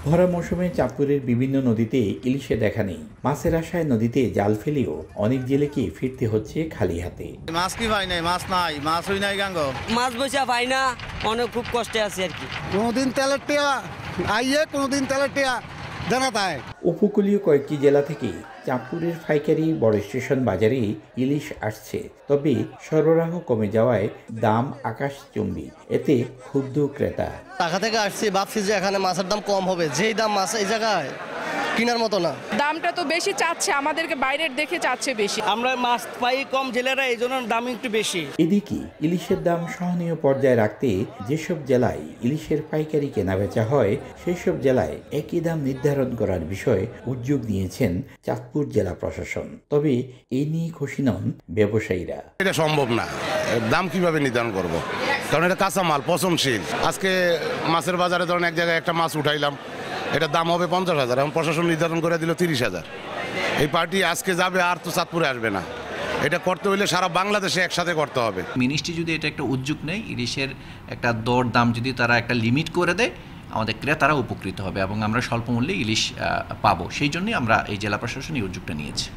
ভরা মৌসুমে চাঁদপুরের বিভিন্ন নদীতে ইলিশে দেখা নেই। মাছের আশায় নদীতে জাল ফেলেও অনেক জেলেকে ফিরতে হচ্ছে খালি হাতে। মাছ কি পাই নাই, মাছ নাই, মাছ হই নাই গাঙ্গ, মাছ বসে পাই না, অনেক খুব কষ্টে আছে আর কি। কোনোদিন তেলের টিয়া আইয়ে, কোনোদিন তেলের টিয়া জানা তাই। উপকূলীয় কয়েকটি জেলা থেকে চাঁদপুরের পাইকারি বড় স্টেশন বাজারে ইলিশ আসছে, তবে সরবরাহ কমে যাওয়ায় দাম আকাশচুম্বী। এতে ক্ষুব্ধ ক্রেতা। ঢাকা থেকে আসছি, ভাবছি যে এখানে মাছের দাম কম হবে, যেই দাম মাছ এই জায়গায় কেনার মতো না। দামটা তো বেশি চাচ্ছে, আমাদেরকে বাইরের দেখে চাচ্ছে বেশি। আমরা মাছ পাই কম জেলেরা, এই জন্য দাম একটু বেশি। এদিকে ইলিশের দাম সহনীয় পর্যায়ে রাখতে যেসব জেলায় ইলিশের পাইকারি কেনাবেচা হয় সেই সব জেলায় একই দাম নির্ধারণ করার বিষয়ে উদ্যোগ নিয়েছেন চাঁদপুর জেলা প্রশাসন। তবে এ নিয়ে খুশি নন ব্যবসায়ীরা। এটা সম্ভব না, দাম কিভাবে নির্ধারণ করব, কারণ এটা কাঁচা মাল, পচনশীল। আজকে মাছের বাজারে ধরেন এক জায়গায় একটা মাছ উঠাইলাম, এটার দাম হবে 50,000, এখন প্রশাসন নির্ধারণ করে দিল 30,000। এই পার্টি আজকে যাবে আর তো চাঁদপুরে আসবে না। এটা করতে হলে সারা বাংলাদেশে একসাথে করতে হবে। মিনিস্ট্রি যদি এটা একটা উদ্যোগ নেয়, ইলিশের একটা দর দাম যদি তারা একটা লিমিট করে দেয়, আমাদের ক্রেতারা উপকৃত হবে এবং আমরা স্বল্প মূল্যে ইলিশ পাবো। সেই জন্যই আমরা এই জেলা প্রশাসন এই উদ্যোগটা নিয়েছি।